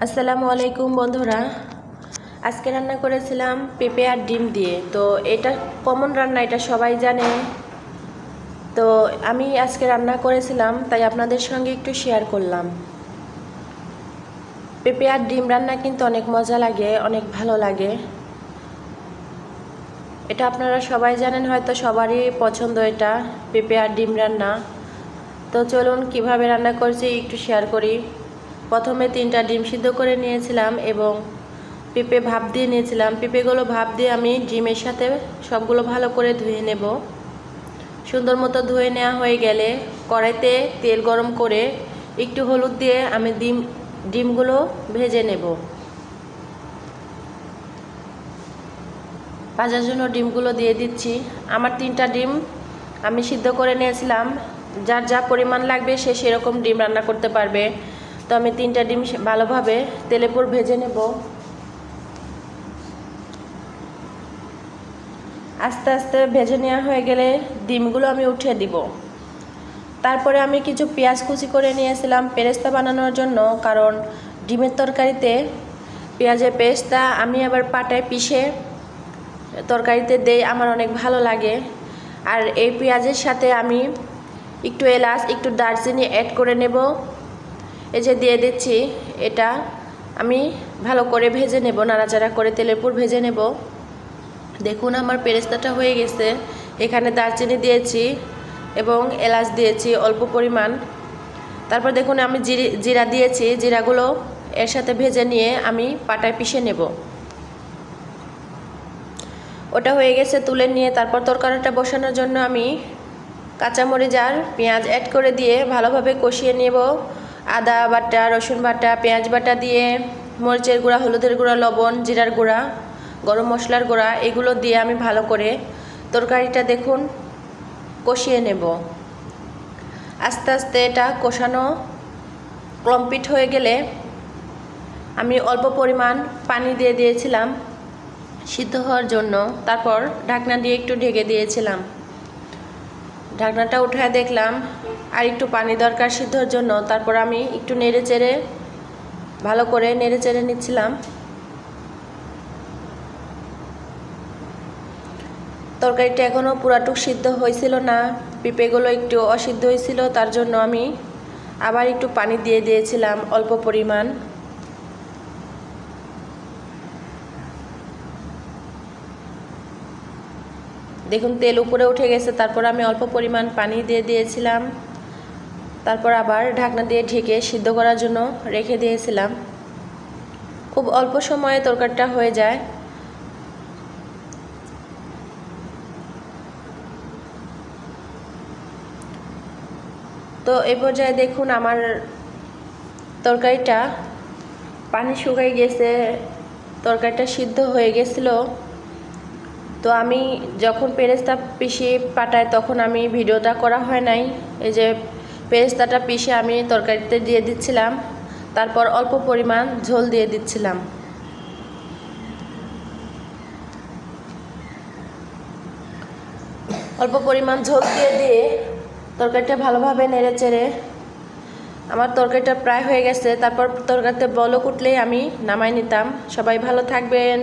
আসসালামু আলাইকুম বন্ধুরা। আজকে রান্না করেছিলাম পেঁপে আর ডিম দিয়ে। তো এটা কমন রান্না, এটা সবাই জানে। তো আমি আজকে রান্না করেছিলাম, তাই আপনাদের সঙ্গে একটু শেয়ার করলাম। পেঁপে আর ডিম রান্না কিন্তু অনেক মজা লাগে, অনেক ভালো লাগে। এটা আপনারা সবাই জানেন, হয়তো সবারই পছন্দ এটা পেঁপে আর ডিম রান্না। তো চলুন কিভাবে রান্না করছি একটু শেয়ার করি। প্রথমে 3টা ডিম সিদ্ধ করে নিয়েছিলাম এবং পেঁপে ভাপ দিয়ে নিয়েছিলাম। পেঁপেগুলো ভাপ দিয়ে আমি ডিমের সাথে সবগুলো ভালো করে ধুয়ে নেব। সুন্দর মতো ধুয়ে নেওয়া হয়ে গেলে কড়াইতে তেল গরম করে একটু হলুদ দিয়ে আমি ডিমগুলো ভেজে নেব। ভাজার জন্য ডিমগুলো দিয়ে দিচ্ছি। আমার 3টা ডিম আমি সিদ্ধ করে নিয়েছিলাম। যার যা পরিমাণ লাগবে সে সেরকম ডিম রান্না করতে পারবে। তো আমি 3টা ডিম ভালোভাবে তেলে পুর ভেজে নেব। আস্তে আস্তে ভেজে নেওয়া হয়ে গেলে ডিমগুলো আমি উঠিয়ে দিব। তারপরে আমি কিছু পেঁয়াজ কুচি করে নিয়েছিলাম পেরেস্তা বানানোর জন্য, কারণ ডিমের তরকারিতে পেঁয়াজের পেস্টটা আমি আবার পাটায় পিষে তরকারিতে দেই, আমার অনেক ভালো লাগে। আর এই পেঁয়াজের সাথে আমি একটু এলাচ, একটু দারচিনি অ্যাড করে নেব। এই যে দিয়ে দিচ্ছি, এটা আমি ভালো করে ভেজে নেব, নাড়াচাড়া করে তেলের উপর ভেজে নেব। দেখুন আমার পেরেস্তাটা হয়ে গেছে। এখানে দারচিনি দিয়েছি এবং এলাচ দিয়েছি অল্প পরিমাণ। তারপর দেখুন আমি জিরা দিয়েছি। জিরাগুলো এর সাথে ভেজে নিয়ে আমি পাটায় পিষে নেব। ওটা হয়ে গেছে, তুলে নিয়ে তারপর তরকারিটা বসানোর জন্য আমি কাঁচামরিচ আর পেঁয়াজ অ্যাড করে দিয়ে ভালোভাবে কষিয়ে নেব। আদা বাটা, রসুন বাটা, পেঁয়াজ বাটা দিয়ে মরিচের গুঁড়া, হলুদের গুঁড়া, লবণ, জিরার গুঁড়া, গরম মশলার গুঁড়া এগুলো দিয়ে আমি ভালো করে তরকারিটা দেখুন কষিয়ে নেব। আস্তে আস্তে এটা কষানো কমপ্লিট হয়ে গেলে আমি অল্প পরিমাণ পানি দিয়ে দিয়েছিলাম সিদ্ধ হওয়ার জন্য। তারপর ঢাকনা দিয়ে একটু ঢেকে দিয়েছিলাম। ঢাকনাটা উঠায় দেখলাম আর একটু পানি দরকার সিদ্ধর জন্য। তারপর আমি একটু নেড়ে চেড়ে ভালো করে নেড়ে চেড়ে নিচ্ছিলাম। তরকারিটা এখনও পুরাটুক সিদ্ধ হয়েছিল না, পেঁপেগুলো একটু অসিদ্ধ হয়েছিল, তার জন্য আমি আবার একটু পানি দিয়ে দিয়েছিলাম অল্প পরিমাণ। দেখুন তেল উপরে উঠে গেছে। তারপর আমি অল্প পরিমাণ পানি দিয়ে দিয়েছিলাম। তারপর আবার ঢাকনা দিয়ে ঢেকে সিদ্ধ করার জন্য রেখে দিয়েছিলাম। খুব অল্প সময়ে তরকারিটা হয়ে যায়। তো এই পর্যায়ে দেখুন আমার তরকারিটা পানি শুকিয়ে গেছে, তরকারিটা সিদ্ধ হয়ে গেছিল। তো আমি যখন পেরেস্তা পিষে পাটায় তখন আমি ভিডিওটা করা হয় নাই। এই যে পেরেস্তাটা পিষে আমি তরকারিতে দিয়ে দিচ্ছিলাম। তারপর অল্প পরিমাণ ঝোল দিয়ে দিচ্ছিলাম। অল্প পরিমাণ ঝোল দিয়ে তরকারিটা ভালোভাবে নেড়ে চেড়ে আমার তরকারিটা প্রায় হয়ে গেছে। তারপর তরকারিতে বলক উঠলেই আমি নামাই নিতাম। সবাই ভালো থাকবেন।